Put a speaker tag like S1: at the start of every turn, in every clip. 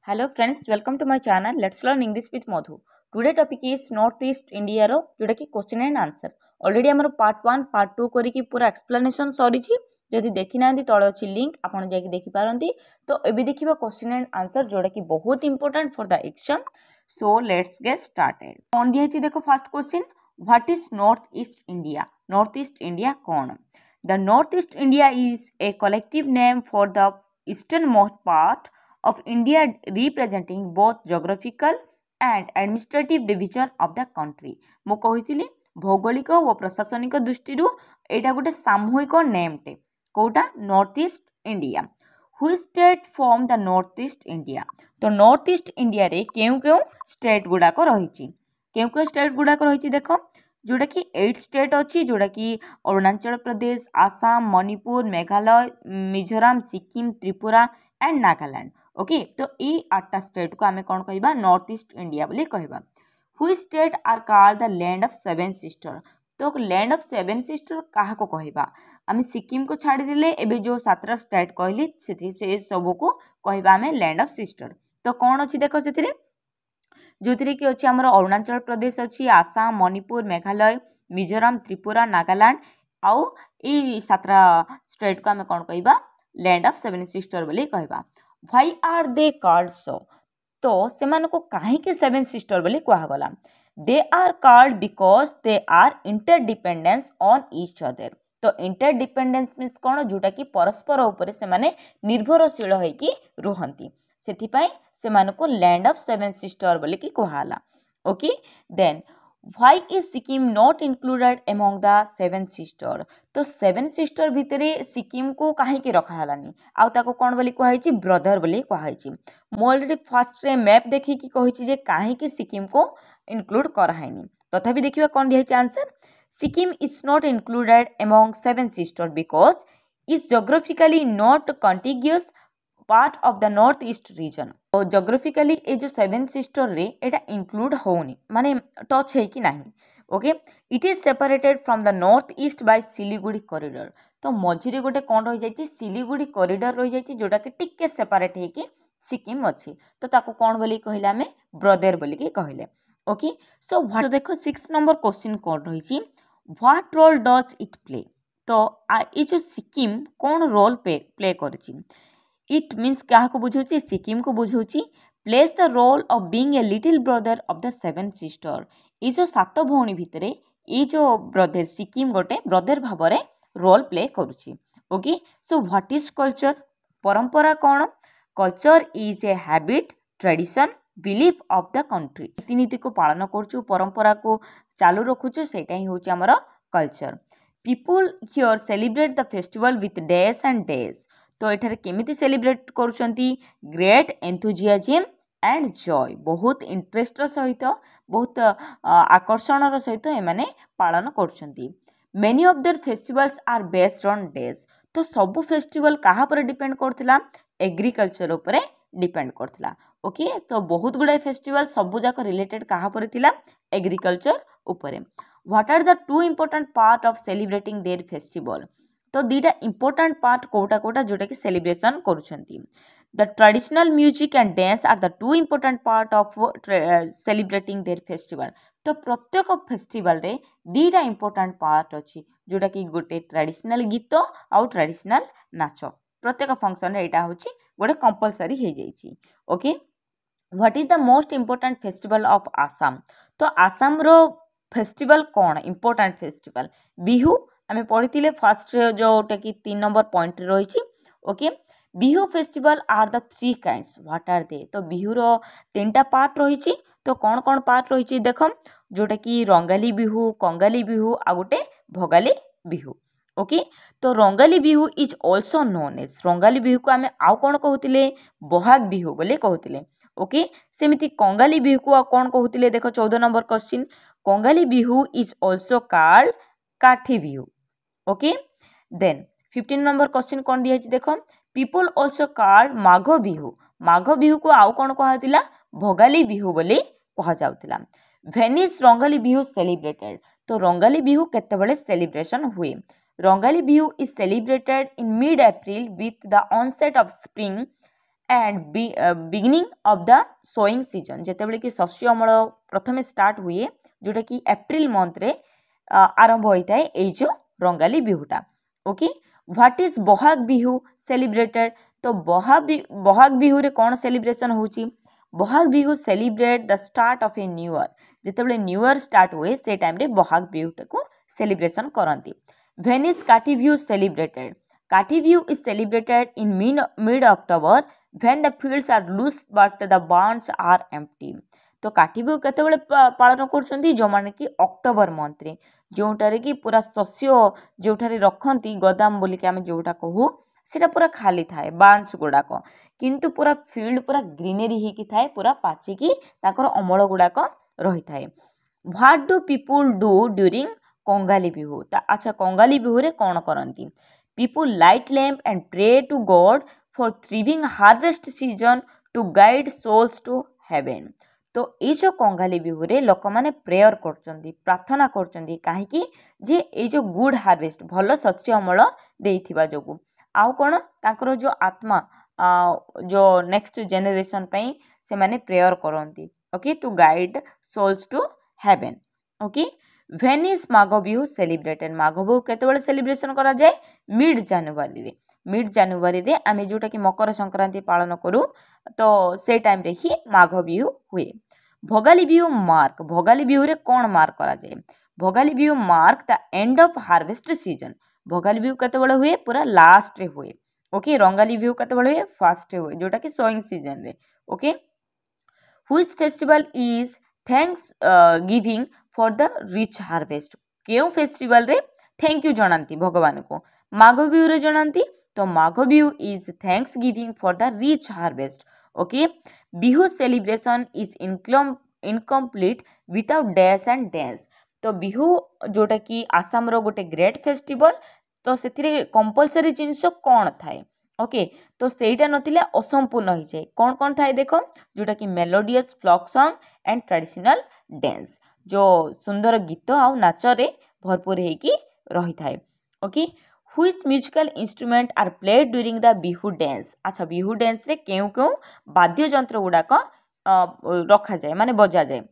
S1: Hello friends, welcome to my channel. Let's learn English with Madhu. Today topic is Northeast India रो जोटा कि question and answer. Already हमर part 1 part 2 करी की पूरा explanation सरी छी. जदि देखि नांती तळे अछि लिंक आपण जाय देखि पारंती. तो एबे देखिबा क्वेश्चन एंड आंसर जोटा कि बहुत important for the exam. So let's get started. कोन दिया छी देखो first question. What is north east India? North east India कोन? The Northeast India is a collective name for the easternmost part of India representing both geographical and administrative division of the country. ମୁଁ କହିଥିଲି ଭୌଗୋଳିକ ଓ ପ୍ରଶାସନିକ ଦୃଷ୍ଟିରୁ ଏଇଟା ଗୋଟେ ସାମୂହିକ ନେମ୍ଟେ କୋଉଟା north east India. Which state form the north east India? ତ ନର୍ଥ ଇଷ୍ଟ ଇଣ୍ଡିଆରେ କେଉଁ କେଉଁ ଷ୍ଟେଟ୍ ଗୁଡ଼ାକ ରହିଛି? କେଉଁ କେଉଁ ଷ୍ଟେଟ୍ ଗୁଡ଼ାକ ରହିଛି ଦେଖ, जोटा कि 8 स्टेट अच्छी जोटा कि अरुणाचल प्रदेश, आसाम, मणिपुर, मेघालय, मिजोराम, सिक्किम, त्रिपुरा एंड नागालैंड. ओके, तो ये 8टा स्टेट को आम कौन कह नॉर्थ ईस्ट इंडिया बोली कहबा. हुई state are called the land of seven sister? तो लैंड ऑफ सेवन सिस्टर क्या को कहबा? आम सिक्किम को छाड़देले एबे जो 7टा स्टेट कहली से सब को कहबा आम लैंड ऑफ सिस्टर. तो कौन अच्छी देख से जो थी कि अच्छी आमर अरुणाचल प्रदेश अच्छी, आसाम, मणिपुर, मेघालय, मिजोराम, त्रिपुरा, नागालैंड आउ ये 7टा स्टेट को आम कौन कहबा लैंड ऑफ सेवन सिस्टर बोली कहबा. Why are they called so? तो से को कहीं सेवन सिस्टर बोली कहगला. They are called because they are interdependence on each other. तो इंटरडिपेंडेंस मीन्स कौन? जोटा कि परस्पर उपरे से माने निर्भरशील होइकी रुहंती. सेथिपाई सेमानको लैंड ऑफ सेवन सिस्टर बोली कि कहला. Okay, then why is Sikkim not included among the seven sister? तो सेवन सिस्टर भितरे सिक्किम को कहीं रखालानी आउ ताको कौन बोली कहैछि? ब्रदर बोली कहैछि. मु ऑलरेडी फर्स्ट रे मैप देखि कि कहैछि जे कहीं सिक्किम को इंक्लूड कराइनी. तथापि देखिबा कौन दिया answer. Sikkim is not included among seven sister because is geographically not contiguous part of the north east region. तो जोग्राफिकली ये जो सेवन सिस्टर रे एटा इंक्लूड होनी माने टच है कि नहीं. Okay, it is separated from the north east by Siliguri corridor. तो मझिरे गोटे कौन रही जाइए? सिलीगुड़ी कॉरिडोर रही जाइए जोटा कि टिके सेपरेट है सिक्किम अच्छी. तो ताको कौन बोली कहले आमे? ब्रदर बोली कि कहले. ओके, सो देखो 6 नंबर क्वेश्चन कौन रही. What role does it play? तो ये जो सिक्किम कौन रोल प्ले करछि? इट मीन्स क्या बुझे? सिक्किम को बुझे plays the role of being a little brother of the seven sister. ये जो 7 भौणी भितर ये जो ब्रदर सिक्किम गोटे ब्रदर भाव में रोल प्ले करुच्ची. Okay, so what is culture? परंपरा कौन? Culture is a habit, tradition, belief of the country. रीतिनीति को पालन करुचु, परंपरा को चालू रखुचु, सेटा ही होची हमर culture. People here celebrate the festival with days and days. तो एठारे केमिति सेलिब्रेट करुचंती? Great enthusiasm and joy. बहुत इंटरेस्ट सहित बहुत आकर्षण सहित एमाने पालन करुचंती. Many of their festivals are based on days. तो सब फेस्टिवल कहा पर डिपेंड करथिला? एग्रीकल्चर उपरे डिपेंड करथिला. ओके, तो बहुत गुडा फेस्टिवल सब जाक रिलेटेड कहा पर थिला? एग्रीकल्चर उपरे. What are the two important part of celebrating their festival? तो दीटा इंपोर्टेंट पार्ट कोटा कोटा जोटा कि सेलिब्रेशन करुछंती. The traditional music and dance are the two important part of celebrating their festival. तो प्रत्येक फेस्टिवल रे दीटा इंपोर्टेंट पार्ट अच्छी जोटा कि गोटे ट्रेडिशनल गीत आउ ट्रेडिशनल नाच. प्रत्येक फंक्शन रे एटा होची गोटे कंपलसरी हो जाइए. Okay, what is the most important festival of Assam? तो आसाम रो फेस्टिवल कौन इंपोर्टेंट फेस्टिवल? बिहू आम पढ़ी फास्ट जोटा कि 3 नंबर पॉइंट रही. Okay, Bihu festival are the 3 kinds. What are they? तो बिहूर 3टा पार्ट रही. तो कौन कौन पार्ट रही देख, जोटा कि रंगाली बिहू, कंगाली बिहू आ गोटे भोगाली बिहू. ओके, तो Rongali Bihu is also known as. Rongali Bihu को आम आउ कौन कहते? बहाग बिहू बोले कहते. ओके, सेमिति कंगाली बिहू को आ कौन कहते? देख 14 number question. Kongali Bihu is also called Kati Bihu. Okay, then 15 number question कौन दिया देख, people also called Magh Bihu. Magh Bihu को आउ कौन कहला? भोगाली बिहू बोली कह जाउतिला. When is Rongali Bihu celebrated? तो रंगाली बिहू केतेबेले सेलिब्रेशन हुए? Rongali Bihu is celebrated in mid April with the onset of spring and beginning of the sowing season जेतेबेले कि शस्य अमल प्रथमे स्टार्ट हुए जोटा कि एप्रिल मंथ रे आरंभ होता है ये जो रंगाली बिहुटा okay what is Bohag Bihu celebrated तो बहाग बिहू रे कौन सेलिब्रेशन होची Bohag Bihu celebrate the start of a new year जेतेबेले न्यू ईयर स्टार्ट हुए से टाइम रे बहाग बिहुटा को सेलिब्रेशन करंती व्हेन इज काटी Bihu celebrated Kati Bihu is celebrated in mid October when the fields are loose but the barns are empty तो काटी बिहू केतेबेले पालन करछंती जो माने कि अक्टोबर मंथ रे जोटारे कि पूरा शस्य जोठारे रखती गोदाम बोली कि आम जोटा कहू सेटा पूरा खाली थाए बांस गुड़ाक किंतु पूरा फील्ड पूरा ग्रीनरी होकी थाए पूरा पाचिकी ताकर अमल गुड़ाक रही थाए what do people do during Kongali Bihu अच्छा कंगाली बिहू रे कौन करती people light lamp and pray to God for thriving harvest season to guide souls to heaven तो ये जो कंगाली बिहुरे लोक मैंने प्रेयर करचंदी प्रार्थना करचंदी कहीं जे ये जो गुड हार्वेस्ट भल शस्य अमल देइथिबा जोगु आउ कौन तांकर जो आत्मा जो नेक्स्ट जेनेरेशन पई से माने प्रेयर करंती okay to guide souls to heaven okay when is Magh Bihu celebrated Magh Bihu केतेबेले सेलिब्रेशन करा जाए मिड जानुरी रे आमे जोटा कि मकर संक्रांति पालन करू तो से टाइम रे ही माघ बिहू हुए भोगाली बिहू भोगाली बिहू रे कौन मार्क करा जाए Bhogali Bihu mark the end of harvest season Bhogali Bihu केतेबेले हुए पूरा लास्ट रे हुए ओके रंगाली बिहू केतेबेले हुए फर्स्ट रे हुए जोटा कि सोइंग सीजन रे okay which festival is thanksgiving for the rich harvest केउ फेस्टिवल रे थैंक यू जनाती भगवान को माघ बिहू रे जनाती तो Magh Bihu is thanksgiving for the rich harvest okay Bihu celebration is incomplete without dash and dance तो बिहू जोटा कि आसाम रो गोटे ग्रेट फेस्टिवल तो से कंपलसरी जिनस कौन थाए ओके तो सेटा नथिले असंपूर्ण हो जाए कौन कौन थाए देख जोटा कि melodious folk song and traditional dance जो सुंदर गीत आउ नाच रे भरपूर होगी रही थाए okay which musical instrument are played during the Bihu dance अच्छा बिहू डांस रे केउ केउ वाद्य यंत्र गुड़ाक रखा जाए माने बजा जाए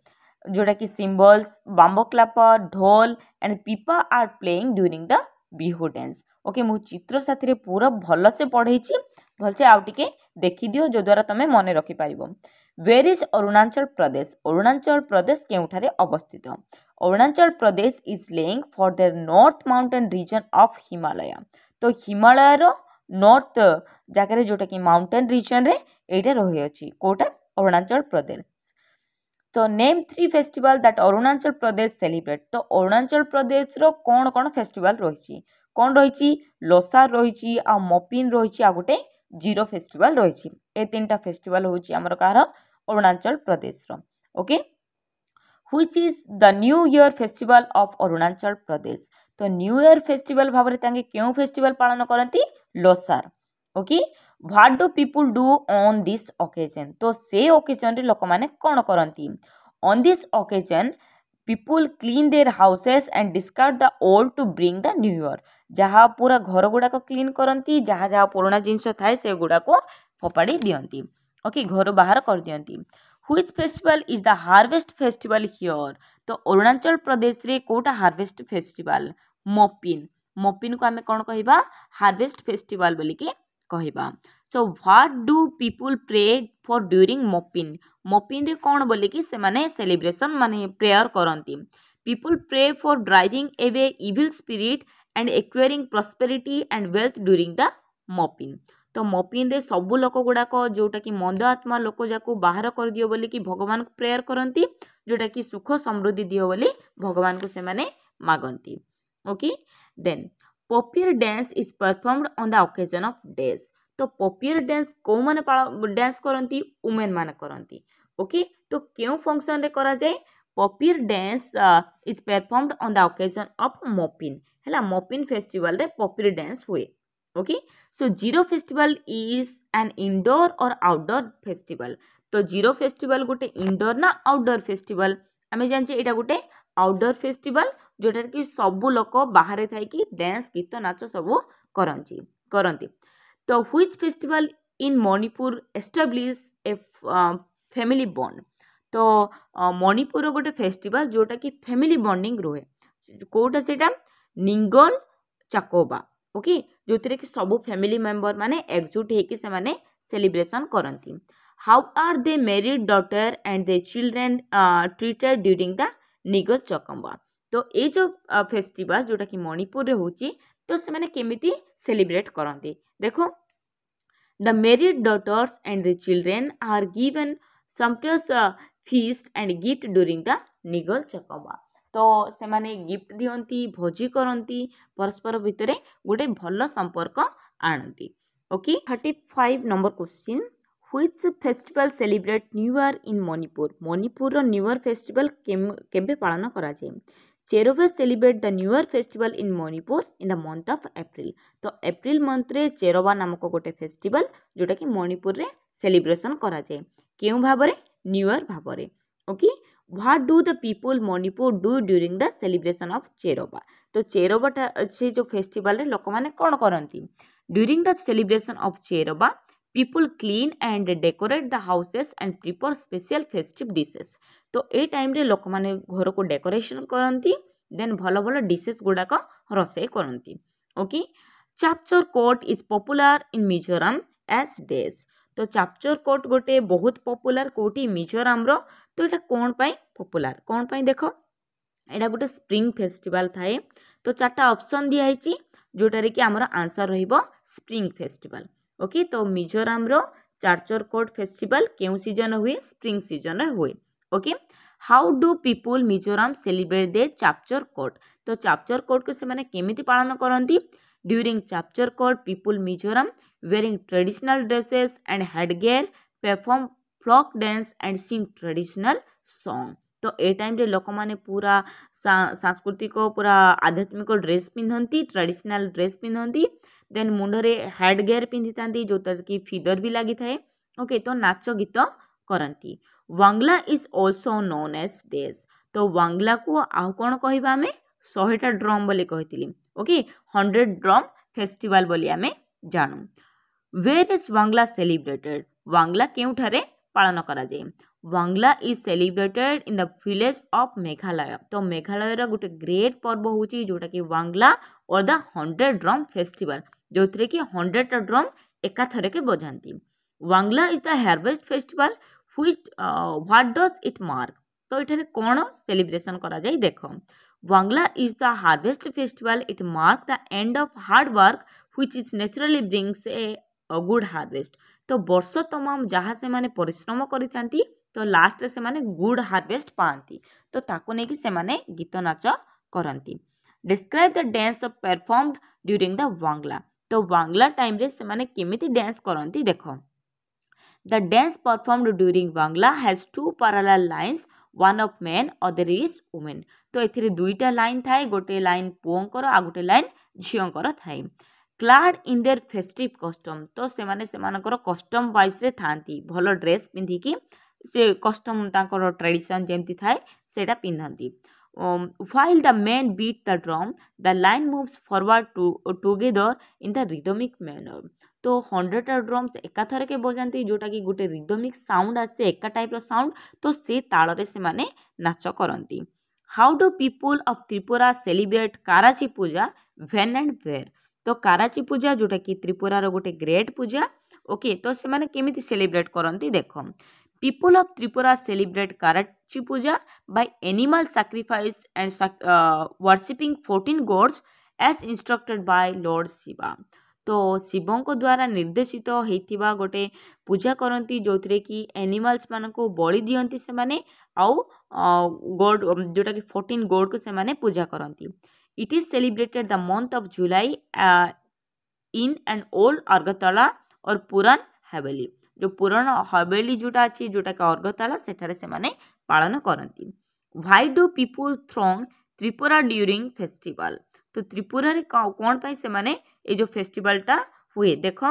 S1: जोटा कि symbols bamboo क्लापर dhol and pepa are playing during the Bihu dance okay मु चित्र साथी पूरा भल से पढ़े भलसे आउ टिके देखी दियो जो द्वारा तमे मने रखि पारिबो वेयर इज अरुणाचल प्रदेश केउठारे अवस्थित Arunachal Pradesh is laying for the north mountain region of Himalaya तो हिमालय रो नॉर्थ जगह जोटा कि माउंटेन रीजन रे एटा रही अछि कोटा अरुणाचल प्रदेश तो name 3 festival that Arunachal Pradesh celebrate तो अरुणाचल प्रदेश रो कौन कौन फेस्टिवल रही कौन रही लोसार रही आ मपिन रही आ गोटे जीरो फेस्टिवल रही ए 3टा फेस्टिवल होची हमर कार अरुणाचल प्रदेश रो okay which is the new year festival of Arunachal Pradesh तो न्यू ईयर फेस्टिवल भाव में क्यों फेस्टिवल पालन करती Losar okay what do people do on this occasion तो से ओकेजन रे लोक माने कौन करती on this occasion people clean their houses and discard the old to bring the new year जहाँ पूरा घर गुड़ाक क्लीन करती जहाँ जहाँ पुराना जिनस थाए से गुड़ाक फोपाड़ी दियंती ओके घर बाहर कर दियंती which festival is the harvest festival here तो अरुणाचल प्रदेश रे कोटा हार्वेस्ट फेस्टिवल मोपिन को आमे कौन कहबा हार्वेस्ट फेस्टिवल बोली के कहबा so what do people pray for during Mopin रे कौन बोले कि से माने सेलिब्रेशन माने प्रेयर करती people pray for driving away evil spirit and acquiring prosperity and wealth during the Mopin तो मोपिन रे सबू लोक गुड़ाक जोटा कि मंद आत्मा लोक जाको बाहर कर दियो बोली कि भगवान को प्रेयर करती जोटा कि सुख समृद्धि दियो बोली भगवान को से माने मागंती okay then Popir dance is performed on the occasion of days तो पॉपियर डांस को माने डांस करती वुमेन माने करती ओके तो क्यों फंक्शन रे करा जाए Popir dance is performed on the occasion of Mopin हैला मोपिन फेस्टिवल रे पॉपियर डांस हुए okay so Ziro festival is an indoor और आउटडोर फेस्टिवल तो जीरो फेस्टिवल गोटे इंडोर ना आउटडोर फेस्टिवल आमे जानचे एटा गोटे आउटडोर फेस्टिवल जोटा कि सबू लोक बाहर थाई कि डांस गीत नाच सब करती तो which festival in Manipur establish a family bond. तो मणिपुर गोटे फेस्टिवल जोटा कि फैमिली बॉन्डिंग रुहे कोटा सेटा निंगल चाकोबा ओके जो कि सब फैमिली मेंबर माने एकजुट होकर से सेलिब्रेशन करती। How are they married daughter and they children treated during the Ningol Chakouba. तो ये जो फेस्टिवल जोटा कि मणिपुर रे होची तो से माने केमिति सेलिब्रेट करती देखो the married daughters and the children are given sumptuous feast and gift during the Ningol Chakouba. तो से माने गिफ्ट दियंती भोजी करती परस्पर भितर गोटे भल संपर्क आणती। Okay 35 number question which festival celebrate new year in Manipur. Manipur new year festival केबे पालन करा जाए। Cheiraoba celebrate the new year festival in Manipur in the month of April. तो एप्रिल मंथ रे चेरोबा नामक गोटे फेस्टिवल जोटा कि मणिपुर रे सेलिब्रेशन करा जाए केउ भाबरे न्यू ईयर भाबरे। Okay what do the people Manipur do during the celebration of Cheiraoba. तो चेरोबा से जो फेस्टिवल रे लोक माने कोन करंती during the celebration of Cheiraoba people clean and decorate the houses and prepare special festive dishes. तो ए टाइम रे लोक माने घर को डेकोरेशन करंती देन भल भल डिशेस गुड़ाक रोषे करंती। Okay Chapchar Kut is popular in Mizoram as days. तो चापचर कोट गोटे बहुत पॉपुलर कोटी मिजोरम रो। तो ये कौन पाई पॉपुलर कौन पाई देखो एटा गोटे स्प्रिंग फेस्टिवल थाए। तो चार्टा ऑप्शन दिखाई जोटार कि आमर आंसर रहिबो स्प्रिंग फेस्टिवल। ओके तो मिजोरम रो चार्चर कोट फेस्टिवल केउ सीजन हुए स्प्रिंग सीजन रे हुए। Okay how do people Mizoram celebrate their Chapchar Kut. तो चापचर कोट को से माने केमिति पालन करंती during Chapchar Kut people Mizoram wearing traditional dresses and headgear perform flock dance and sing traditional song. तो ए टाइम रे लोक माने पूरा सांस्कृतिक पूरा आध्यात्मिक ड्रेस पिंधती ट्रेडिशनल ड्रेस पिंधती देन मुंडरे हेड गेयर पिंधि थांती जोता कि फिदर भी लगी थाए। ओके तो नाच गीत करती। Wangala is also known as days. तो वांगला को आउ कौन कहबा आमे 100टा ड्रम बोली कहतिली। ओके 100 ड्रम फेस्टिवल बोली आमे जानू। Where is Wangala celebrated. Wangala केउठारे पालन करा जाए। Wangala is celebrated in the village of Meghalaya. तो मेघालय रा गोटे ग्रेट पर्व होची जोटा कि वांगला और द 100 ड्रम फेस्टिवल जो थे कि 100टा ड्रम एका थरे के बजाती। Wangala is the harvest festival which what does it mark. तो इठारे कौन सेलिब्रेशन करा जाए देख Wangala is the harvest festival it mark the end of hard work which is naturally brings a good harvest. तो वर्ष तमाम जहाँ से माने परिश्रम करिथांती तो लास्ट से माने गुड हार्वेस्ट पाती तो ताको नेकी से माने गीत नाच करती। Describe the dance performed during the Wangala. तो वांगला टाइम रे से माने केमिति डांस करती देखो the dance performed during Wangala has 2 parallel lines one of main other is women. तो एथिरे दुईटा लाइन थाए गोटे लाइन पुओंकर आ गोटे लाइन झियोंकर थाए। Clad in their festive custom. तो सेमाने सेमानकर कस्टम वाइज रे थांती भल ड्रेस पिंधिकी से कस्टम तांकर ट्रेडिशन जेमती थाए सेटा पिंधंती। while the men beat the drum the line moves forward together in the rhythmic manner। तो 100टा ड्रम्स एका थरे के बजाती जोटा कि गोटे रिदमिक साउंड आसे एका टाइप रो साउंड तो से ताଳରେ से माने नाच करती। How do people of Tripura celebrate Kharchi Puja when and where. तो काराची पूजा जोटा कि त्रिपुरा रो गोटे ग्रेट पूजा। ओके तो से माने केमिति सेलिब्रेट करती देखो people of Tripura celebrate Kharchi Puja by animal sacrifice and worshipping 14 gods as instructed by Lord Shiva। तो शिवों को द्वारा निर्देशित होइथिबा गोटे पूजा करती जो थे कि एनिमल्स मान को बलि दियंती से माने आउ गॉड जोटा कि 14 गॉड को से माने पूजा करती। It is celebrated the month of July in and old Agartala और पुरान हवेली। जो पुरान हवेली जोटा अच्छी जोटा कि अगरतला सेठारे से माने पालन करती। Why do people throng Tripura during festival. तो त्रिपुरा रे कौन पाई से माने ये जो फेस्टिवलटा हुए देखो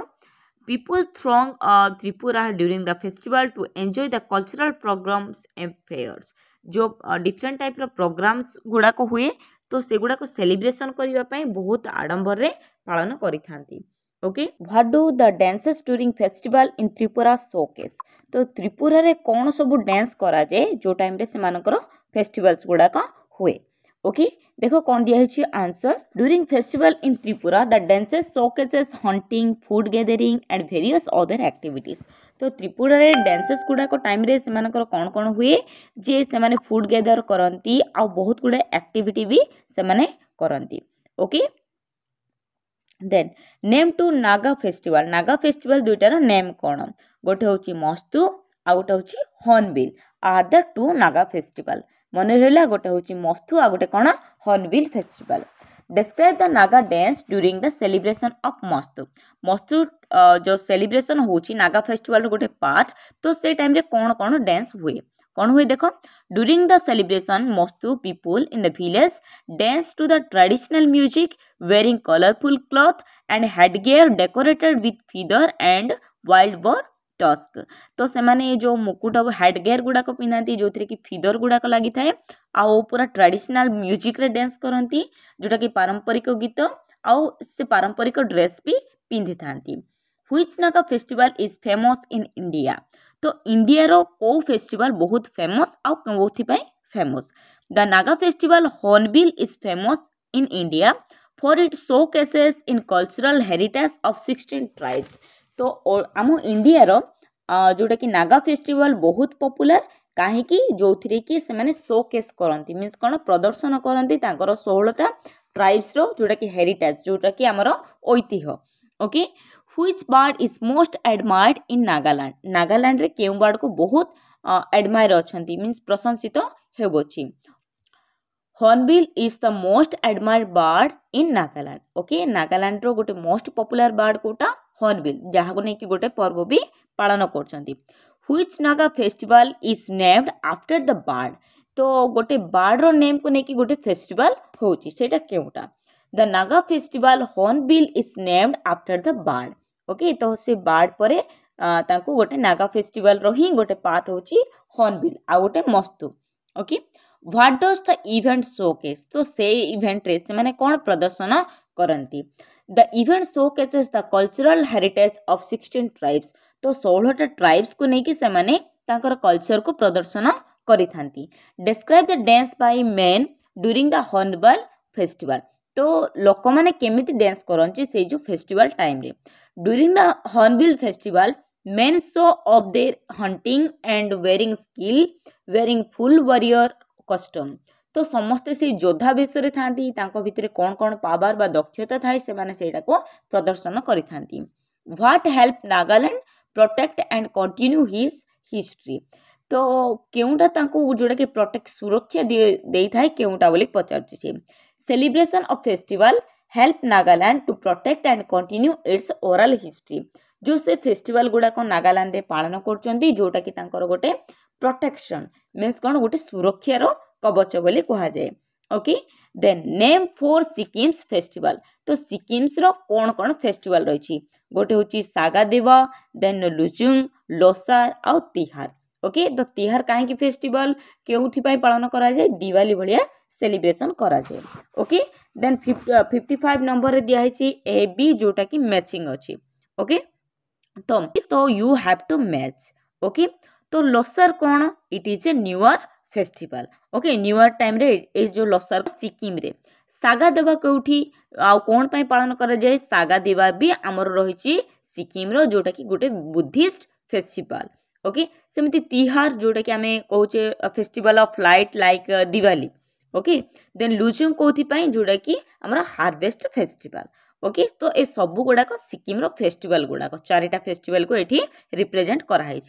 S1: people throng Tripura during the festival to enjoy the cultural programs and fairs. जो डिफरेंट टाइप रो प्रोग्राम्स गुड़ाक हुए तो से गुड़ाक सेलिब्रेशन करने बहुत आडंबर रे पालन करिथांती। Okay what do the dances during festival in Tripura showcase तो त्रिपुरा रे कौन सब डांस करा जाए जो टाइम रे सेमानकर फेस्टिवल्स गुड़ाक हुए ओके देखो कौन दिया है answer during festival in Tripura the dances showcases hunting food gathering and various other activities तो त्रिपुरा रे डांसेस गुड़ाक टाइम रे सेमानकर कौन कौन हुए जे सेमाने फूड गैदर करती आ बहुत गुड़े एक्टिविटी भी सेमाने करती okay then name two Naga festival दुईटार नेम कौन गोटे हूँ मस्तु आ गोटे हूँ Hornbill are the two Naga festival मन रहा गोटे हूँ मस्तु आ गोटे कौन Hornbill festival describe the Naga dance during the celebration of मस्तु मस्तु जो सेलिब्रेशन होची नागा फेस्टिवल गोटे पार्ट तो से टाइम रे कौन कौन डांस हुए कौन हुए देख during the celebration most people in the village dance to the traditional music wearing colourful cloth and headgear decorated with feather and wild boar tusk तो सेमाने जो मुकुट हेडगियर गुड़ाक पिंधती जो थी कि फीदर गुड़ाक लगी थाए आउ पूरा ट्रेडिशनल म्यूजिक रे डांस करती जोटा कि पारंपरिक गीत आउ से पारंपरिक ड्रेस भी पिंधि थांती which Naga festival is famous in India तो इंडिया रो को फेस्टिवल बहुत फेमस आउ कोथिपाई famous the Naga festival Hornbill is famous in India for it showcases in cultural heritage of 16 tribes तो आम इंडिया रो जोटा कि नागा फेस्टिवल बहुत पॉपुलर कहीं जो थी कि से शो केस करती मीन्स कौन प्रदर्शन करती 16टा ट्राइब्स रो जोटा कि हेरिटेज जोटा कि आमर ऐतिह्य okay which bird is most admired in Nagaland Nagaland रे केउ बर्ड को बहुत एडमायर अछंती मीन्स प्रशंसित हेबोची hornbill is the most admired bird in Nagaland okay Nagaland रो गोटे मोस्ट पॉपुलर बर्ड कोटा हॉर्नबिल जहाँ को लेकिन गोटे पर्व भी पालन करछंती which Naga festival is named after the bird तो गोटे बर्ड रो नेम को लेकिन गोटे फेस्टिवल होची सेटा केउटा the Naga festival Hornbill is named after the bird okay तो से बर्ड परे तांको गोटे नागा फेस्टिवल रो ही गोटे पार्ट होची हॉर्नबिल आ गोटे मस्तु okay what does the event showcase तो से इवेंट रे से माने कोन प्रदर्शन करंती the event showcases the cultural heritage of 16 tribes तो 16टा ट्राइब्स को लेकिन से माने तांकर कल्चर को प्रदर्शन करी थांती describe the dance by men during the Hornbill festival तो लोक माने केमिति डांस करंची से जो फेस्टिवल टाइम रे during the Hornbill festival men show off their hunting and wearing skill wearing full warrior custom तो समस्ते से योद्धा बेसरे थांती तांको भितरे कौन कौन पावर बा दक्षता थाए से माने सेटा को प्रदर्शन करि थांती what help Nagaland protect and continue his history तो केउटा तांको जोड़ा के प्रोटेक्ट सुरक्षा दे थाए केउटा बोली पचारछि से celebration of festival help Nagaland to protect and continue its oral history जो से फेस्टिवल गुड़ाक नागालैंड रे पालन करचंती जोटा कि तांकर गोटे प्रोटेक्शन मीन्स कौन गोटे सुरक्षार कवच बोली कहा जाए okay then name four Sikkim's festival तो सिक्किम्स रो कौन कौन फेस्टिवल रही गोटे हूँ सागा देवा देन लुचुंग लोसार आउ तिहार ओके तो तिहार कहीं फेस्टिवल के पालन करा जाए दिवाली भाया सेलिब्रेशन करा जाए ओके देन 55 नंबर रे दिया ए बी जोटा कि मैचिंग अच्छी ओके तो you have to match okay तो लोसार कौन it is a new year festival okay new year time रे ए जो लोसार सिक्किम रे सागा देवा कौटी आ कौन पाई पालन करा जाए सागा देवा भी आमर रही सिक्किम रो जोटा कि गोटे बुद्धिस्ट फेस्टिवल ओके सेमती तिहार जोटा कि आमे कहूचे festival of light like Diwali okay then Losoong कौथि पाई जोटा कि आमर हार्वेस्ट फेस्टिवल ओके तो ए सबु गुड़ाक सिक्किम रो फेस्टिवल गुड़ाक चारिटा फेस्टिवल को एठी रिप्रेजेंट कराई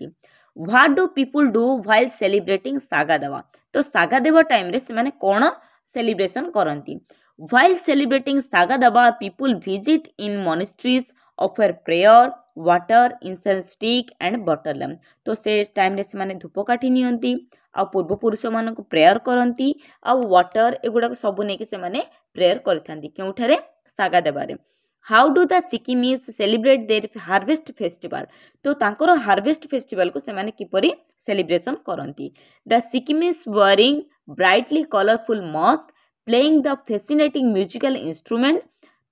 S1: what do people do while celebrating saga देवा तो सागा देवा टाइम रे से माने कोन सेलिब्रेशन करंती व्हाइल सेलिब्रेटिंग सागा देवा people visit in monasteries offer prayer water incense stick and butter lamp तो से टाइम रे से माने धूपकाठी नियंती आ पूर्वपुरुष मान को प्रेयर करंती आ वाटर एगुड़ा सब नहीं से माने प्रेयर करथांती केउठारे सागा देबारे how do the Sikkimese celebrate their harvest festival तो तांकर हार्वेस्ट फेस्टिवल को सेमाने किपरि सेलिब्रेशन करंती the Sikkimese wearing brightly colourful mask playing the fascinating musical instrument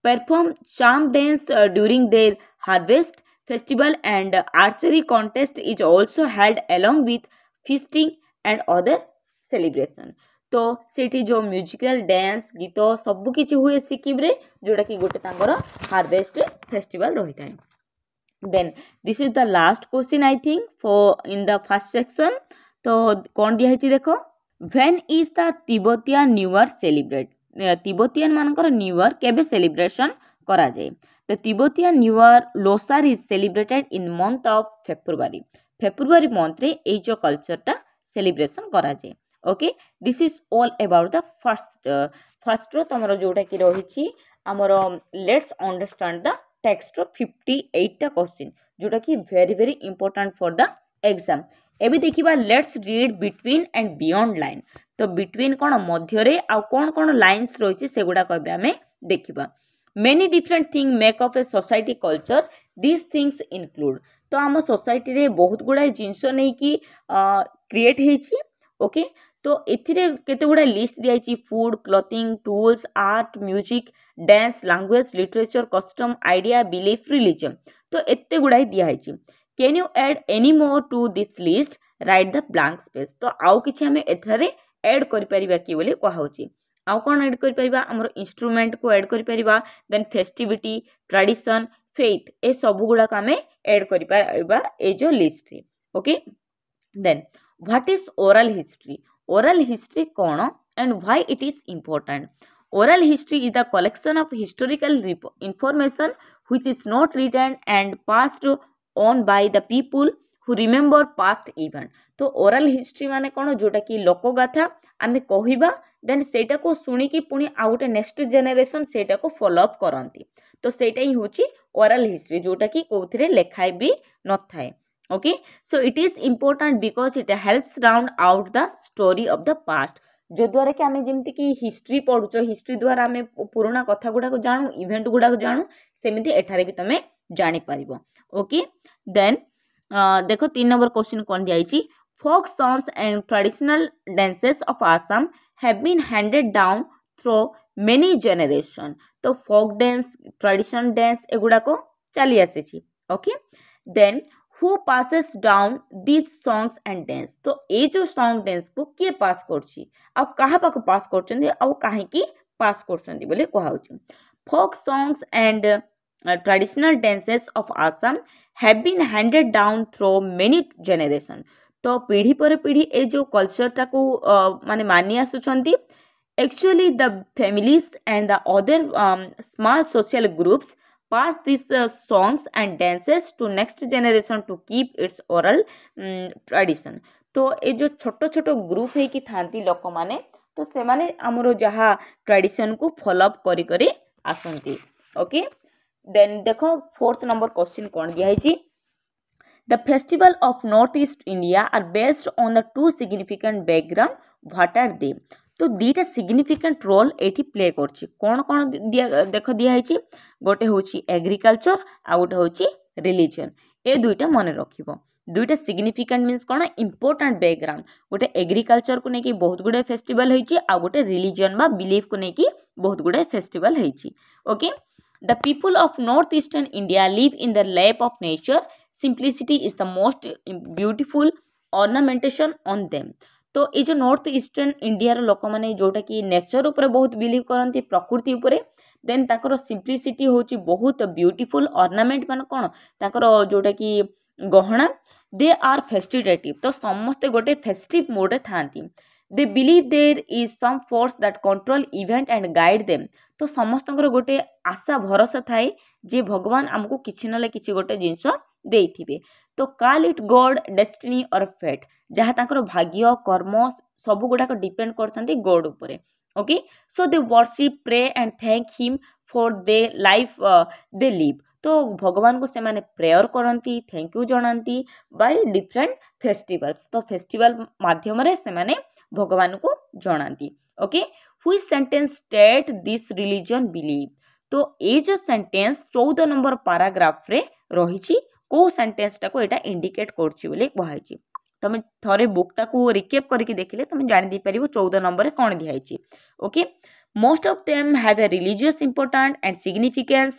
S1: perform charm dance during their harvest festival, and archery contest is also held along with feasting and other celebration. तो सेठी जो musical dance गीत सबु किछि हुए सिक्किम रे जोटा कि गोटे तांगर हार्वेस्ट फेस्टिवल रही थाए. Then this is the last question I think for in the first section. तो कौन दिया है देखो, when is the Tibetan New Year celebrate? Tibetan मानकर न्यू इयर केबे सेलिब्रेशन करा जाए. The Tibetan New Year Losar is celebrated in month of February. February month रे एई जो कल्चरटा सेलिब्रेशन करा जाए. Okay, this is all about the first रो तमरो जोटा कि रही हमरो लेट्स अंडरस्टैंड द टेक्स्ट रो 58 टा क्वेश्चन जोटा कि very very important for the exam. एबे देखिबा let's read between and beyond line. तो बिटवीन कौन मध्य रे आ कौन कौन लाइन्स रही से गुड़ा कहबे आमे देखिबा. Many different thing make up a society culture, this things include. तो आम सोसाइटी रे बहुत गुड़ाए जिनस नहीं कि क्रिएट होइछि. ओके, तो एथिरे केते गुड़ा लिस्ट दियाइछि, food, clothing, tools, art, music, dance, language, literature, custom, idea, belief, religion. तो एते गुड़ाए दियाइछि. Can you add any more to this list, write the blank space. तो आउ किछि हमें एथारे ऐड करि परिबा कि बोली कहाउछि. आउ कोन ऐड करि परिबा, हमर इंस्ट्रूमेंट को ऐड करि परिबा, देन फेस्टिविटी, ट्रेडिशन, फेथ, ए सब गुड़ा को हमें ऐड करि परिबा ए जो लिस्ट रे. Okay, then what is oral history. Oral history कौन and why it is important. Oral history is the collection of historical information which is not written and passed on by the people who remember past event. तो oral history माने कौन, जोटा कि लोकगाथा आमे कहिबा, then सेटा को सुनिकी पुणी आउ गोटे नेक्स्ट जेनेरेशन सेटा को फॉलो अप करंती. तो सेटा ही होची ओरल हिस्ट्री जोटा कि कोथिरे लेखाय भी न थाए. Okay, so it is important because it helps round out the story of the past. जो द्वारा कि आमे जेमति कि हिस्ट्री पढुछ, हिस्ट्री द्वारा आमे पुराना कथा गुडा को जानू, इवेंट गुडा को जानू, सेमिति एठारे भी तमे जानि परिबो. ओके, देन देखो 3 नंबर क्वेश्चन कौन दिया. Folk songs and traditional dances of Assam have been handed down through many generation. तो फोक डांस, ट्रेडिशनल डांस एगुड़ा को चली आसी. Okay, then who passes down this songs and dance. तो ये जो सॉन्ग डांस को किए पास करछि, आ कहा पाक पास करछन्ती, आ काहे की पास करछन्ती बोले कहाउछि. Folk songs and traditional dances of Assam have been handed down through many generation. तो पीढ़ी पर पीढ़ी ए जो कल्चरटा को माने मानी आसुछन्ती. Actually the families and the other small social groups pass these songs and dances to next generation to keep its oral tradition. तो ये जो छोटो छोटो ग्रुप है कि थांती लोक माने, तो से माने हमरो जहा ट्रेडिशन को फॉलो अप करी करी आसंती. ओके, देन देखो 4th नंबर क्वेश्चन कौन दिया है. The festival of North East India are based on the two significant background. What are they? तो दीटा सिग्निफिकेंट रोल एठी प्ले करछि. कौन कौन देख दिया है, गोटे होची एग्रीकल्चर आ गोटे होची रिलीजन. ए दुईटा मन रखिबो. दुईटा सिग्निफिकेंट मीन्स कौन, इंपोर्टेंट बैकग्राउंड. गोटे एग्रीकल्चर को लेकिन बहुत गुड़े फेस्टिवल होइछि, आ गोटे रिलीजन बा बिलीफ को लेकिन बहुत गुड़े फेस्टिवल होइछि. Okay, the people of north eastern India live in the lap of nature. Simplicity is the most beautiful ornamentation on them. तो ये जो नॉर्थ ईस्टर्न इंडिया लोक मैंने जोटा कि नेचर उपर बहुत बिलीव करती, प्रकृति उपरे. देन ताकर सिंप्लिसिटी होची बहुत ब्यूटीफुल. ऑर्नामेंट मान कौन, ताकर जोटा कि गहना. They are festive. तो समस्ते गोटे फेस्टिव मोड था. They believe there is some force that control event and guide them. तो समस्त गोटे आशा भरोसा थाए जे भगवान आमको किछि नले किछि गोटे जिनस देइथिबे. तो कॉल इट गॉड, डेस्टिनी और फेट. जहाँ तांकर भाग्य कर्म सब गुड़ाक डिपेंड करथांती गॉड उपरे. Okay, so they worship, pray and thank him for the life they live. तो भगवान को से माने प्रेयर करती, थैंक यू जनाती बाय डिफरेंट फेस्टिवल्स. तो फेस्टिवल माध्यम रे से माने भगवान को जनाती. Okay, which sentence state this religion believe. तो ये जो सेंटेंस 14 नंबर पैराग्राफ रे रही, को सेंटेंस टा को एटा इंडिकेट करछि बोले कहाइछि. तुम थरे बुकटा को रिकेप करके देखिले तुम जानि दे परिबो 14 नंबर रे कोन दिया हिछि. Okay, Most of them have a religious importance and significance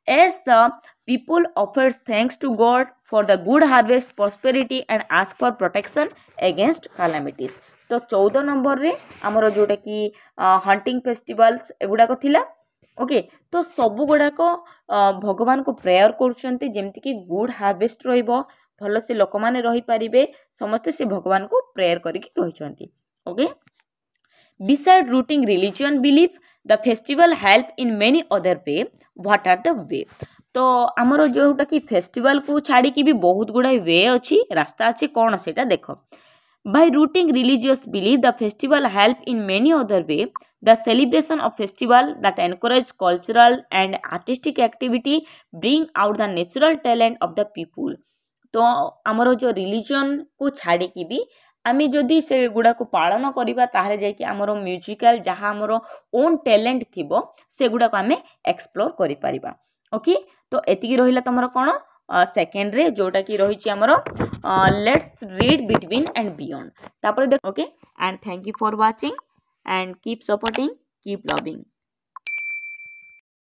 S1: as the people offers thanks to God for the good harvest, prosperity and ask for protection against calamities. तो 14 नंबर रे आमर जोटा कि हंटिंग फेस्टिवल्स एगुड़ाक थिला okay तो सब गुड़ाक भगवान को प्रेयर करुँच जमती कि गुड हार्वेस्ट रहिबो भल से लोक मैंने रही पारिबे समस्ते से भगवान को प्रेयर करके रही okay Beside rooting religion belief, the festival help in many other way. What are the way? तो आमर जोटा कि फेस्टिवल को छाड़ी भी बहुत गुड़ाए वे अच्छी रास्ता अच्छी कौन से देख By rooting religious belief, the festival help in many other way. The celebration of festival that encourage cultural and artistic activity bring out the natural talent of the people. तो आमर जो रिलीजन को छाड़ी भी आमे जदि से गुड़ा को पालन करिबा ताहले जायकि हमरो म्यूजिकल जहाँ हमरो ओन टैलेंट थिबो से गुड़ा को आमे एक्सप्लोर करि परिबा ओके तो एतिकी रहिला तमरो कोन सेकेंड रे जोटा कि रहिछि हमरो let's read between and beyond तापर देख okay and thank you for watching and keep supporting keep loving.